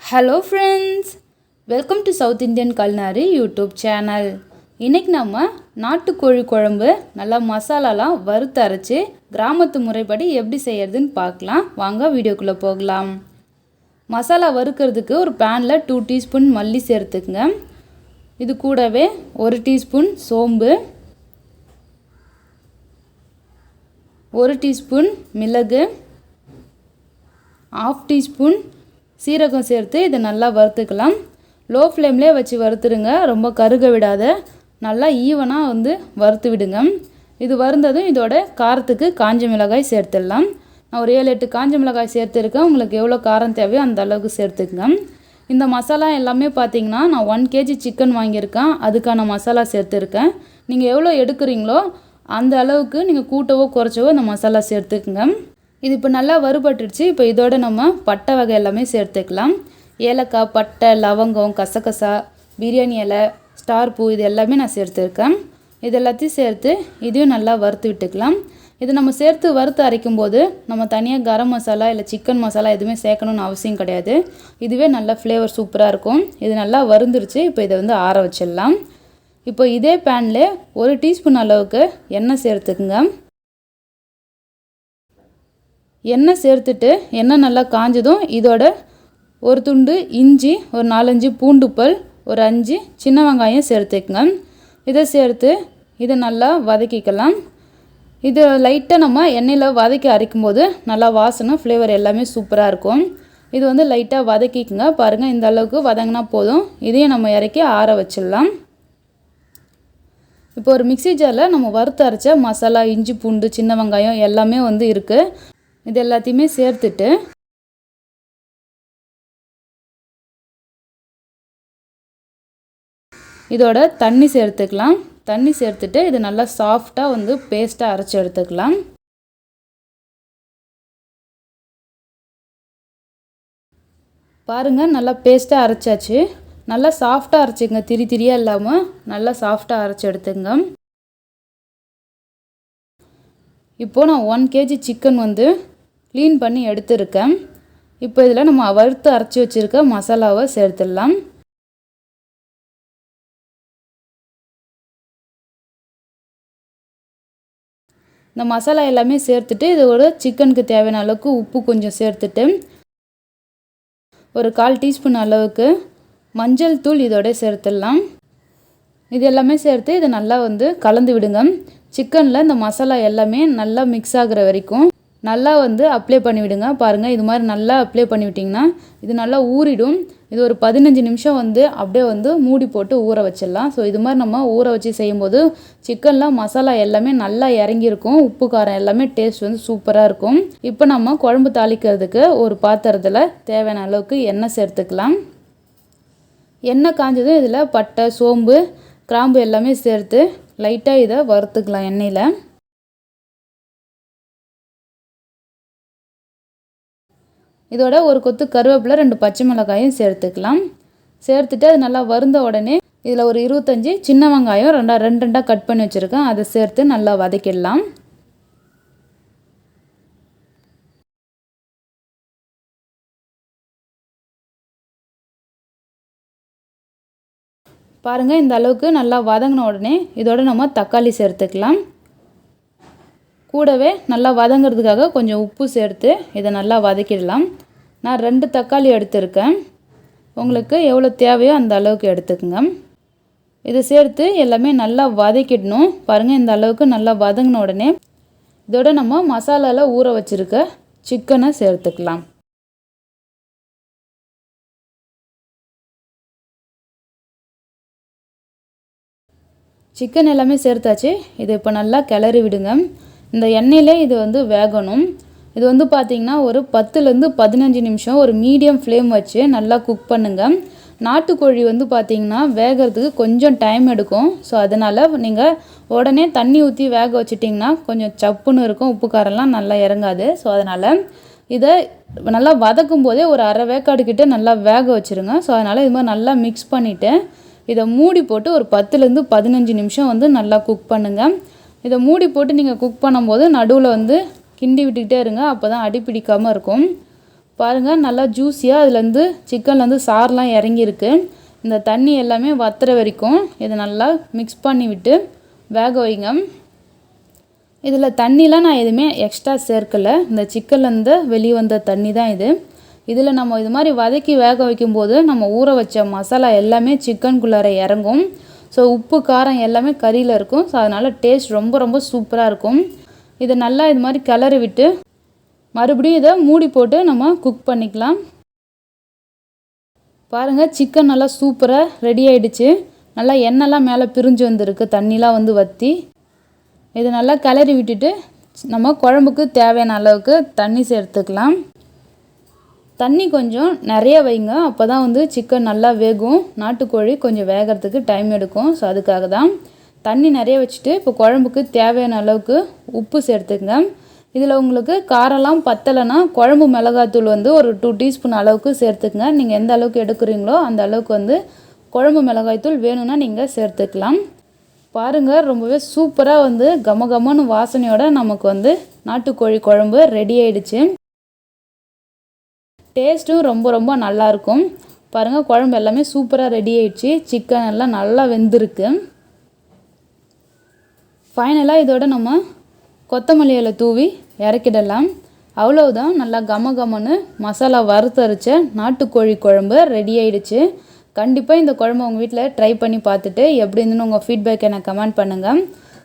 Hello friends, welcome to south Indian Culinary YouTube channel. இன்றைக்கி நம்ம நாட்டுக்கோழி குழம்பு நல்லா மசாலாலாம் வறுத்து அரைச்சி கிராமத்து முறைப்படி எப்படி செய்யறதுன்னு பார்க்கலாம். வாங்க வீடியோக்குள்ளே போகலாம். மசாலா வறுக்கிறதுக்கு ஒரு பேனில் 2 டீஸ்பூன் மல்லி சேர்த்துக்குங்க. இது கூடவே 1 டீஸ்பூன் சோம்பு, 1 டீஸ்பூன் மிளகு, 1/2 டீஸ்பூன் சீரகம் சேர்த்து இதை நல்லா வறுத்துக்கலாம். லோ ஃப்ளேம்லேயே வச்சு வறுத்துடுங்க, ரொம்ப கருக விடாத, நல்லா ஈவனாக வறுத்து விடுங்க. இது வறுந்ததும் இதோட காரத்துக்கு காஞ்ச மிளகாய் சேர்த்துடலாம். நான் ஒரு 7-8 காஞ்ச மிளகாய் சேர்த்துருக்கேன். உங்களுக்கு எவ்வளோ காரம் தேவையோ அந்த அளவுக்கு சேர்த்துக்குங்க. இந்த மசாலா எல்லாமே பார்த்திங்கன்னா நான் 1 kg சிக்கன் வாங்கியிருக்கேன், அதுக்கான மசாலா சேர்த்துருக்கேன். நீங்கள் எவ்வளோ எடுக்கிறீங்களோ அந்த அளவுக்கு நீங்கள் கூட்டவோ குறைச்சவோ இந்த மசாலா சேர்த்துக்குங்க. இது இப்போ நல்லா வறுபட்டுடுச்சு. இப்போ இதோட நம்ம பட்டை வகை எல்லாமே சேர்த்துக்கலாம். ஏலக்காய், பட்டை, லவங்கம், கசகசா, பிரியாணி இலை, ஸ்டார் பூ, இது எல்லாமே நான் சேர்த்துருக்கேன். இது எல்லாத்தையும் சேர்த்து இதையும் நல்லா வறுத்து விட்டுக்கலாம். இது நம்ம சேர்த்து வறுத்து அரைக்கும் போது நம்ம தனியாக கரம் மசாலா இல்லை சிக்கன் மசாலா எதுவுமே சேர்க்கணுன்னு அவசியம் கிடையாது. இதுவே நல்ல ஃப்ளேவர் சூப்பராக இருக்கும். இது நல்லா வறுந்துருச்சு. இப்போ இதை ஆற வச்சிடலாம். இப்போ இதே பேனில் 1 டீஸ்பூன் அளவுக்கு எண்ணெய் சேர்த்துக்குங்க. எண்ணெய் சேர்த்துட்டு எண்ணெய் நல்லா காஞ்சதும் இதோட ஒரு துண்டு இஞ்சி, ஒரு 4-5 பூண்டு பல், ஒரு 5 சின்ன வெங்காயம் சேர்த்துக்குங்க. இதை சேர்த்து இதை நல்லா வதக்கிக்கலாம். இது லைட்டாக நம்ம எண்ணெயில் வதக்கி அரைக்கும் போது நல்லா வாசனை, ஃப்ளேவர் எல்லாமே சூப்பராக இருக்கும். இது லைட்டாக வதக்கிக்குங்க. பாருங்கள், இந்த அளவுக்கு வதங்கினா போதும். இதையும் நம்ம இறக்கி ஆற வச்சிடலாம். இப்போ ஒரு மிக்ஸி ஜாரில் நம்ம வறுத்து அரைச்ச மசாலா, இஞ்சி, பூண்டு, சின்ன வெங்காயம் எல்லாமே இருக்குது. இது எல்லாத்தையுமே சேர்த்துட்டு இதோட தண்ணி சேர்த்துக்கலாம். தண்ணி சேர்த்துட்டு இது நல்லா சாஃப்டாக பேஸ்ட்டாக அரைச்சி எடுத்துக்கலாம். பாருங்கள், நல்லா பேஸ்ட்டாக அரைச்சாச்சு. நல்லா சாஃப்டாக அரைச்சிங்க, திரி திரியாக இல்லாமல் நல்லா சாஃப்டாக அரைச்சி எடுத்துங்க. இப்போது நான் 1 kg சிக்கன் க்ளீன் பண்ணி எடுத்துருக்கேன். இப்போ இதில் நம்ம வறுத்து அரைச்சி வச்சுருக்க மசாலாவை சேர்த்துடலாம். இந்த மசாலா எல்லாமே சேர்த்துட்டு இதோட சிக்கனுக்கு தேவையான அளவுக்கு உப்பு கொஞ்சம் சேர்த்துட்டு ஒரு 1/4 டீஸ்பூன் அளவுக்கு மஞ்சள் தூள் இதோட சேர்த்துடலாம். இது எல்லாமே சேர்த்து இதை நல்லா கலந்து விடுங்க. சிக்கனில் இந்த மசாலா எல்லாமே நல்லா மிக்ஸ் ஆகிற வரைக்கும் நல்லா அப்ளை பண்ணி விடுங்க. பாருங்கள், இது மாதிரி நல்லா அப்ளை பண்ணி விட்டிங்கன்னா இது நல்லா ஊறிடும். இது ஒரு 15 நிமிஷம் அப்படியே மூடி போட்டு ஊற வச்சிடலாம். ஸோ இது மாதிரி நம்ம ஊற வச்சு செய்யும்போது சிக்கனில் மசாலா எல்லாமே நல்லா இறங்கியிருக்கும். உப்பு காரம் எல்லாமே டேஸ்ட் சூப்பராக இருக்கும். இப்போ நம்ம குழம்பு தாளிக்கிறதுக்கு ஒரு பாத்திரத்தில் தேவையான அளவுக்கு எண்ணெய் சேர்த்துக்கலாம். எண்ணெய் காஞ்சதும் இதில் பட்டை, சோம்பு, கிராம்பு எல்லாமே சேர்த்து லைட்டாக இதை வறுத்துக்கலாம் எண்ணெயில். இதோட ஒரு கொத்து கருவேப்பிலை, 2 பச்சை மிளகாயும் சேர்த்துக்கலாம். சேர்த்துட்டு அது நல்லா வறுந்த உடனே இதில் ஒரு 25 சின்ன வெங்காயம் 2 கட் பண்ணி வச்சுருக்கேன், அதை சேர்த்து நல்லா வதக்கிடலாம். பாருங்கள், இந்த அளவுக்கு நல்லா வதங்கின உடனே இதோட நம்ம தக்காளி சேர்த்துக்கலாம். கூடவே நல்லா வதங்கிறதுக்காக கொஞ்சம் உப்பு சேர்த்து இதை நல்லா வதக்கிடலாம். நான் 2 தக்காளி எடுத்திருக்கேன். உங்களுக்கு எவ்வளோ தேவையோ அந்த அளவுக்கு எடுத்துக்கோங்க. இதை சேர்த்து எல்லாமே நல்லா வதக்கிடணும். பாருங்கள், இந்த அளவுக்கு நல்லா வதங்கின உடனே இதோட நம்ம மசாலாவில் ஊற வச்சுருக்க சிக்கனை சேர்த்துக்கலாம். சிக்கன் எல்லாமே சேர்த்தாச்சு. இதை இப்போ நல்லா கிளறி விடுங்க. இந்த எண்ணெயிலே இது வேகணும். இது பார்த்திங்கன்னா ஒரு 10லேருந்து 15 நிமிஷம் ஒரு மீடியம் ஃப்ளேம் வச்சு நல்லா குக் பண்ணுங்கள். நாட்டுக்கோழி பார்த்திங்கன்னா வேகிறதுக்கு கொஞ்சம் டைம் எடுக்கும். ஸோ அதனால் நீங்கள் உடனே தண்ணி ஊற்றி வேக வச்சிட்டிங்கன்னா கொஞ்சம் சப்புன்னு இருக்கும், உப்பு காரெல்லாம் நல்லா இறங்காது. ஸோ அதனால் இதை நல்லா வதக்கும் போதே ஒரு அரை வேக்காடு கிட்ட நல்லா வேக வச்சுருங்க. ஸோ அதனால் இது மாதிரி நல்லா மிக்ஸ் பண்ணிவிட்டு இதை மூடி போட்டு ஒரு 10லேருந்து 15 நிமிஷம் நல்லா குக் பண்ணுங்கள். இதை மூடி போட்டு நீங்கள் குக் பண்ணும்போது நடுவில் கிண்டி விட்டுக்கிட்டே இருங்க, அப்போ தான் அடி பிடிக்காமல் இருக்கும். பாருங்கள் நல்லா ஜூஸியாக அதுலேருந்து சிக்கன்லேருந்து சாரெலாம் இறங்கியிருக்கு. இந்த தண்ணி எல்லாமே வத்துற வரைக்கும் இதை நல்லா மிக்ஸ் பண்ணி விட்டு வேக வைங்க. இதில் தண்ணிலாம் நான் எதுவுமே எக்ஸ்ட்ரா சேர்க்கலை. இந்த சிக்கன்லேருந்து வெளியே வந்த தண்ணி தான் இது. இதில் நம்ம இது மாதிரி வதக்கி வேக வைக்கும்போது நம்ம ஊற வச்ச மசாலா எல்லாமே சிக்கனுக்குள்ளார இறங்கும். ஸோ உப்பு காரம் எல்லாமே கறியில் இருக்கும். ஸோ அதனால் டேஸ்ட் ரொம்ப ரொம்ப சூப்பராக இருக்கும். இதை நல்லா இது மாதிரி கிளறி விட்டு மறுபடியும் இதை மூடி போட்டு நம்ம குக் பண்ணிக்கலாம். பாருங்கள் சிக்கன் நல்லா சூப்பராக ரெடி ஆகிடுச்சு. நல்லா எண்ணெய்லாம் மேலே பிரிஞ்சு வந்துருக்கு, தண்ணிலாம் வந்து வற்றி. இதை நல்லா கிளறி விட்டுட்டு நம்ம குழம்புக்கு தேவையான அளவுக்கு தண்ணி சேர்த்துக்கலாம். தண்ணி கொஞ்சம் நிறைய வைங்க, அப்போ தான் வந்து சிக்கன் நல்லா வேகும். நாட்டுக்கோழி கொஞ்சம் வேகிறதுக்கு டைம் எடுக்கும். ஸோ அதுக்காக தான் தண்ணி நிறைய வச்சுட்டு இப்போ குழம்புக்கு தேவையான அளவுக்கு உப்பு சேர்த்துக்கங்க. இதில் உங்களுக்கு காரம்லாம் பத்தலைன்னா குழம்பு மிளகாத்தூள் வந்து ஒரு 2 டீஸ்பூன் அளவுக்கு சேர்த்துக்கங்க. நீங்கள் எந்த அளவுக்கு எடுக்கிறீங்களோ அந்த அளவுக்கு வந்து குழம்பு மிளகாய்த்தூள் வேணும்னா நீங்கள் சேர்த்துக்கலாம். பாருங்கள் ரொம்பவே சூப்பராக வந்து கமகமன்னு வாசனையோட நமக்கு வந்து நாட்டுக்கோழி குழம்பு ரெடி ஆயிடுச்சு. டேஸ்ட்டும் ரொம்ப ரொம்ப நல்லாயிருக்கும். பாருங்கள் குழம்பு எல்லாமே சூப்பராக ரெடி ஆயிடுச்சு. சிக்கன் எல்லாம் நல்லா வெந்திருக்கு. ஃபைனலாக இதோட நம்ம கொத்தமல்லி இலை தூவி இறக்கிடலாம். அவ்வளவுதான், நல்லா கமகமன்னு மசாலா வறுத்தரைச்ச நாட்டுக்கோழி குழம்பு ரெடி ஆயிடுச்சு. கண்டிப்பாக இந்த குழம்பு உங்கள் வீட்டில் ட்ரை பண்ணி பார்த்துட்டு எப்படி இருந்துன்னு உங்கள் ஃபீட்பேக் எனக்கு கமெண்ட் பண்ணுங்கள்.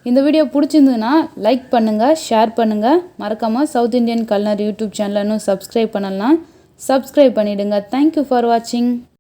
இந்த வீடியோ பிடிச்சிருந்ததுன்னா லைக் பண்ணுங்கள், ஷேர் பண்ணுங்கள். மறக்காமல் சவுத் இந்தியன் கல்னர் யூடியூப் சேனலை இன்னும் சப்ஸ்கிரைப் பண்ணலாம், சப்ஸ்கிரைப் பண்ணிவிடுங்க. தேங்க்யூ ஃபார் வாட்சிங்.